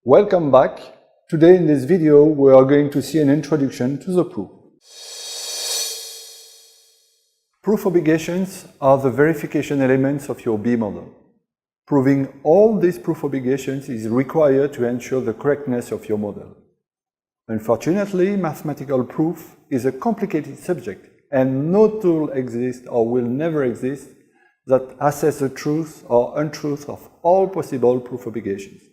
Welcome back. Today in this video we are going to see an introduction to the proof. Proof obligations are the verification elements of your B model. Proving all these proof obligations is required to ensure the correctness of your model. Unfortunately, mathematical proof is a complicated subject and no tool exists or will never exist that assess the truth or untruth of all possible proof obligations.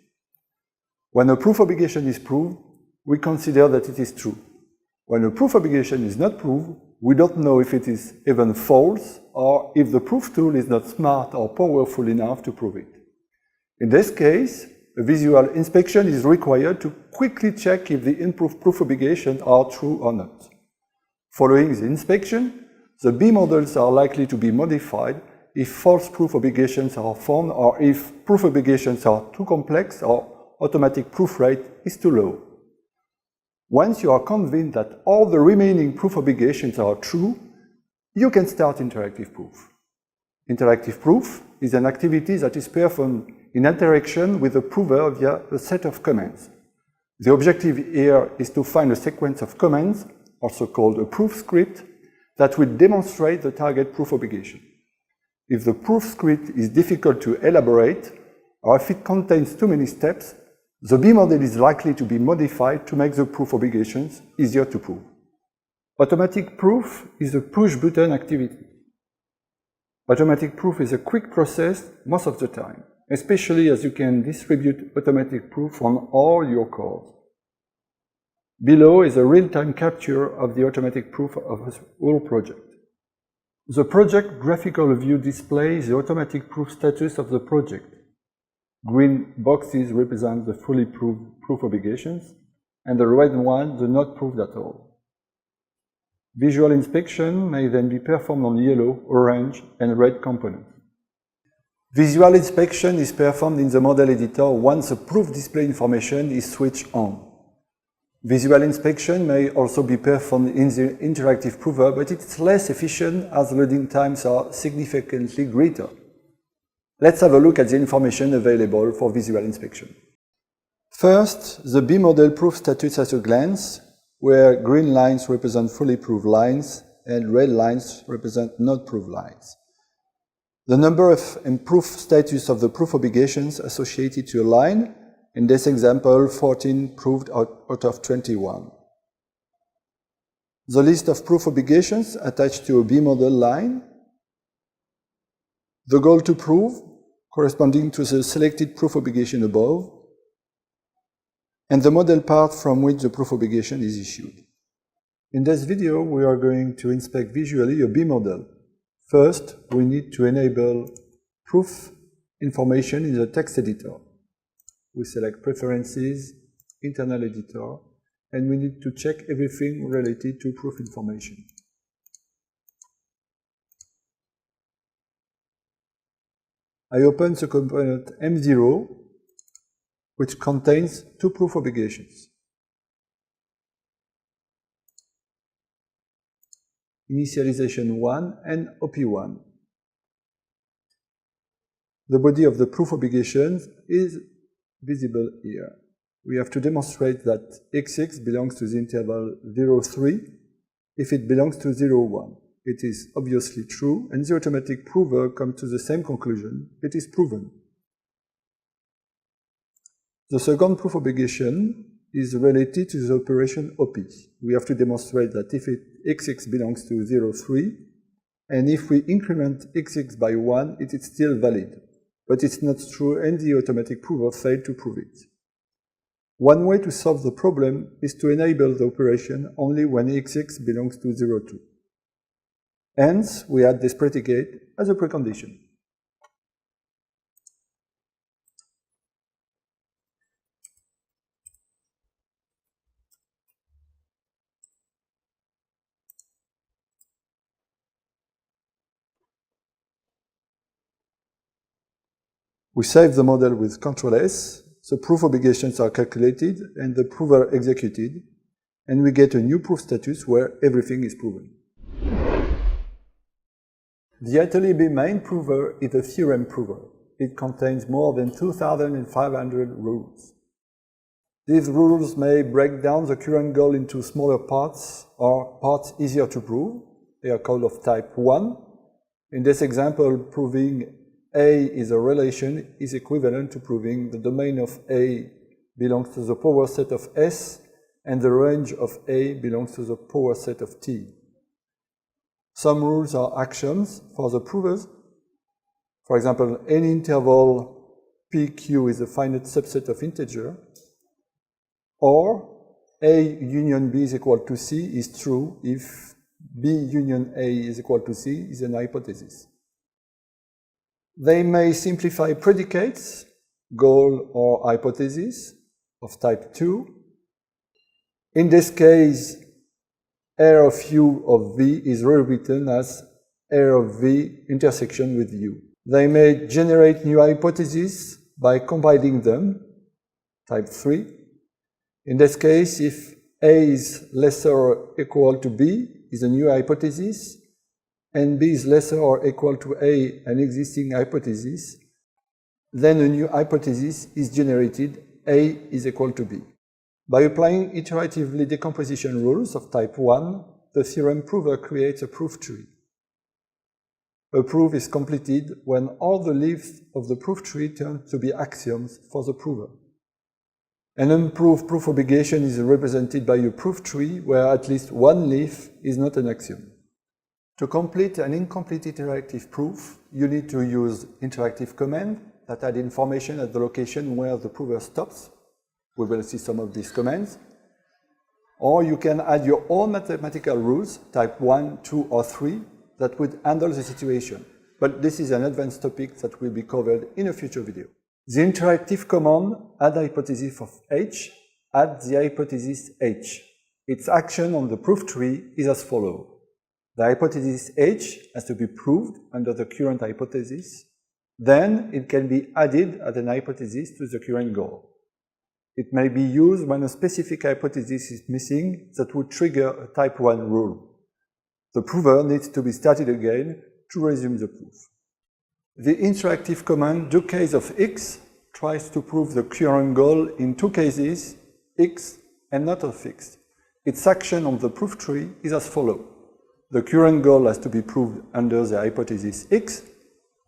When a proof obligation is proved, we consider that it is true. When a proof obligation is not proved, we don't know if it is even false or if the proof tool is not smart or powerful enough to prove it. In this case, a visual inspection is required to quickly check if the improved proof obligations are true or not. Following the inspection, the B models are likely to be modified if false proof obligations are found or if proof obligations are too complex or automatic proof rate is too low. Once you are convinced that all the remaining proof obligations are true, you can start interactive proof. Interactive proof is an activity that is performed in interaction with the prover via a set of commands. The objective here is to find a sequence of commands, also called a proof script, that will demonstrate the target proof obligation. If the proof script is difficult to elaborate, or if it contains too many steps, the B model is likely to be modified to make the proof obligations easier to prove. Automatic proof is a push-button activity. Automatic proof is a quick process most of the time, especially as you can distribute automatic proof on all your cores. Below is a real-time capture of the automatic proof of a whole project. The project graphical view displays the automatic proof status of the project. Green boxes represent the fully proved proof obligations, and the red one the not proved at all. Visual inspection may then be performed on yellow, orange, and red components. Visual inspection is performed in the model editor once the proof display information is switched on. Visual inspection may also be performed in the interactive prover, but it's less efficient as loading times are significantly greater. Let's have a look at the information available for visual inspection. First, the B model proof status at a glance, where green lines represent fully proved lines and red lines represent not proved lines. The number of improved status of the proof obligations associated to a line, in this example 14 proved out of 21. The list of proof obligations attached to a B model line, the goal to prove, corresponding to the selected proof obligation above, and the model part from which the proof obligation is issued. In this video, we are going to inspect visually a B model. First, we need to enable proof information in the text editor. We select Preferences, Internal Editor, and we need to check everything related to proof information. I open the component M0, which contains two proof obligations. Initialization 1 and OP1. The body of the proof obligations is visible here. We have to demonstrate that XX belongs to the interval 0, 3 if it belongs to 0, 1. It is obviously true, and the automatic prover comes to the same conclusion. It is proven. The second proof obligation is related to the operation OP. We have to demonstrate that if XX belongs to 0, 3, and if we increment XX by 1, it is still valid. But it's not true, and the automatic prover failed to prove it. One way to solve the problem is to enable the operation only when XX belongs to 0, 2. Hence, we add this predicate as a precondition. We save the model with Ctrl S, the proof obligations are calculated and the prover executed, and we get a new proof status where everything is proven. The IEEE main prover is a theorem prover. It contains more than 2,500 rules. These rules may break down the current goal into smaller parts or parts easier to prove. They are called of type 1. In this example, proving A is a relation is equivalent to proving the domain of A belongs to the power set of S and the range of A belongs to the power set of T. Some rules are axioms for the provers. For example, any interval PQ is a finite subset of integer, or A union B is equal to C is true if B union A is equal to C is an hypothesis. They may simplify predicates, goal or hypothesis of type 2. In this case, R of U of V is rewritten as R of V intersection with U. They may generate new hypotheses by combining them, type 3. In this case, if A is lesser or equal to B is a new hypothesis, and B is lesser or equal to A, an existing hypothesis, then a new hypothesis is generated, A is equal to B. By applying iteratively decomposition rules of type 1, the theorem prover creates a proof tree. A proof is completed when all the leaves of the proof tree turn to be axioms for the prover. An unproved proof obligation is represented by a proof tree where at least one leaf is not an axiom. To complete an incomplete interactive proof, you need to use interactive command that add information at the location where the prover stops. We will see some of these commands. Or you can add your own mathematical rules, type 1, 2, or 3, that would handle the situation. But this is an advanced topic that will be covered in a future video. The interactive command add hypothesis of H adds the hypothesis H. Its action on the proof tree is as follows. The hypothesis H has to be proved under the current hypothesis. Then it can be added as an hypothesis to the current goal. It may be used when a specific hypothesis is missing that would trigger a type 1 rule. The prover needs to be started again to resume the proof. The interactive command do case of X tries to prove the current goal in two cases, X and not of X. Its action on the proof tree is as follows. The current goal has to be proved under the hypothesis X,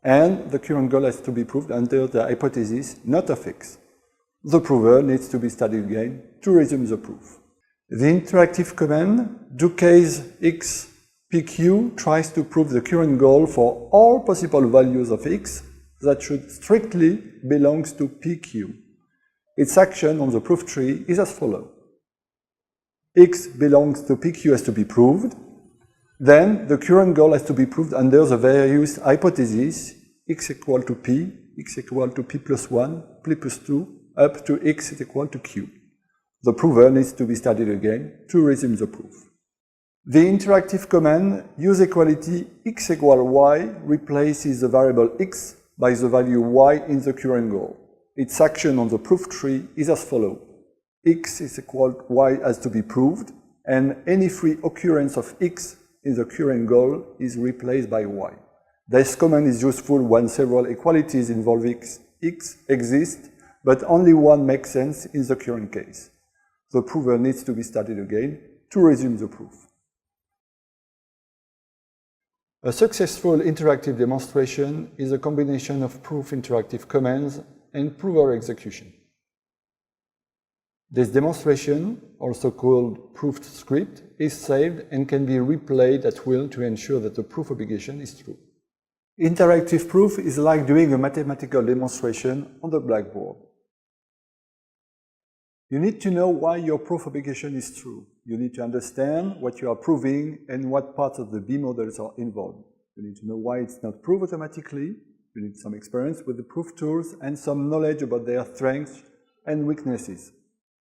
and the current goal has to be proved under the hypothesis not of X. The prover needs to be studied again to resume the proof. The interactive command do case X PQ tries to prove the current goal for all possible values of X that should strictly belong to PQ. Its action on the proof tree is as follows. X belongs to PQ has to be proved. Then the current goal has to be proved under the various hypotheses X equal to P, X equal to P plus 1, P plus 2, up to X is equal to Q. The prover needs to be studied again to resume the proof. The interactive command use equality X equal Y replaces the variable X by the value Y in the current goal. Its action on the proof tree is as follows. X is equal to Y has to be proved, and any free occurrence of X in the current goal is replaced by Y. This command is useful when several equalities involving X exist, but only one makes sense in the current case. The prover needs to be studied again to resume the proof. A successful interactive demonstration is a combination of proof interactive commands and prover execution. This demonstration, also called proofed script, is saved and can be replayed at will to ensure that the proof obligation is true. Interactive proof is like doing a mathematical demonstration on the blackboard. You need to know why your proof obligation is true. You need to understand what you are proving and what parts of the B models are involved. You need to know why it's not proved automatically. You need some experience with the proof tools and some knowledge about their strengths and weaknesses.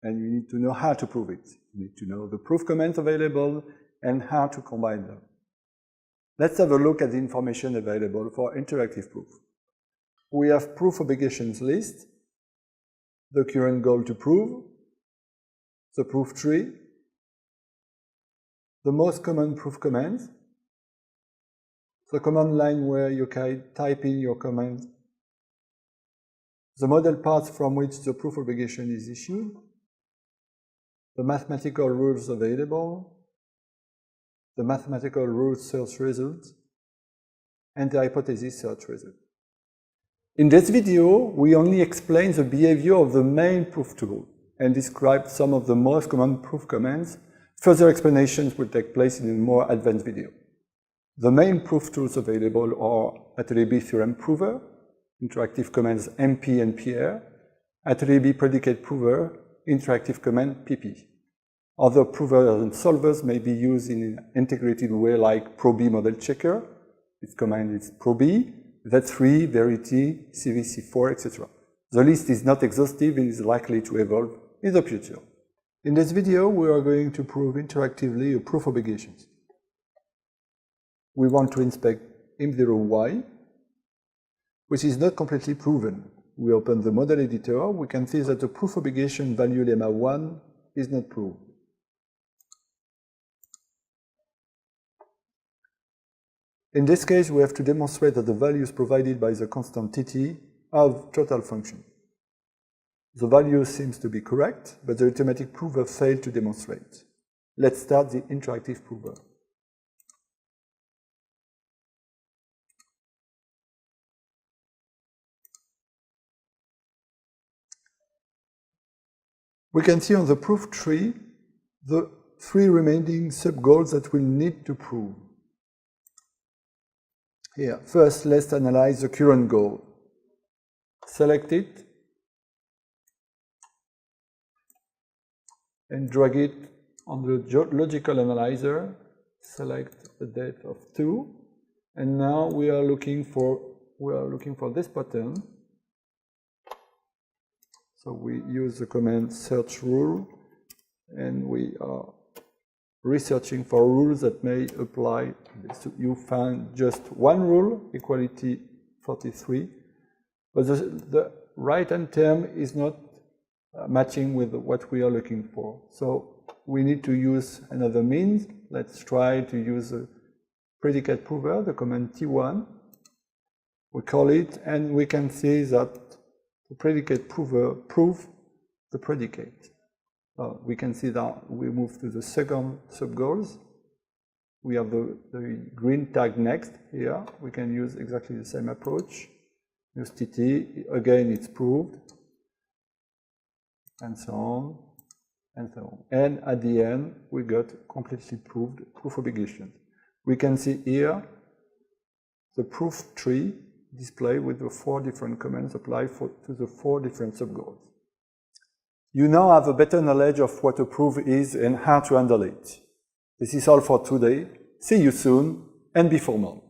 And you need to know how to prove it. You need to know the proof commands available and how to combine them. Let's have a look at the information available for interactive proof. We have proof obligations list, the current goal to prove, the proof tree, the most common proof commands, the command line where you can type in your command, the model parts from which the proof obligation is issued, the mathematical rules available, the mathematical rules search result, and the hypothesis search result. In this video, we only explain the behavior of the main proof tool and describe some of the most common proof commands. Further explanations will take place in a more advanced video. The main proof tools available are Atelier B Theorem Prover, interactive commands MP and PR, Atelier B Predicate Prover, interactive command PP. Other provers and solvers may be used in an integrated way like ProB Model Checker. Its command is ProB, Z3, Verity, CVC4, etc. The list is not exhaustive and is likely to evolve in the future. In this video, we are going to prove interactively a proof obligations. We want to inspect M0Y, which is not completely proven. We open the model editor, we can see that the proof obligation value lemma 1 is not proved. In this case, we have to demonstrate that the values provided by the constant tt have total function. The value seems to be correct, but the arithmetic prover failed to demonstrate. Let's start the interactive prover. We can see on the proof tree the 3 remaining sub-goals that we'll need to prove. Here, first let's analyze the current goal. Select it and drag it on the logical analyzer. Select a depth of 2, and now we are looking for this pattern. So we use the command search rule, and we are researching for rules that may apply. So you find just one rule, equality 43, but the right-hand term is not matching with what we are looking for. So we need to use another means. Let's try to use a predicate prover, the command T1. We call it, and we can see that the predicate prover proves the predicate. We can see that we move to the second sub-goals. We have the green tag next here. We can use exactly the same approach. Use TT, again it's proved, and so on, and so on. And at the end, we got completely proved proof obligation. We can see here the proof tree display with the 4 different commands applied to the 4 different sub-goals. You now have a better knowledge of what a proof is and how to handle it. This is all for today. See you soon, and be formal.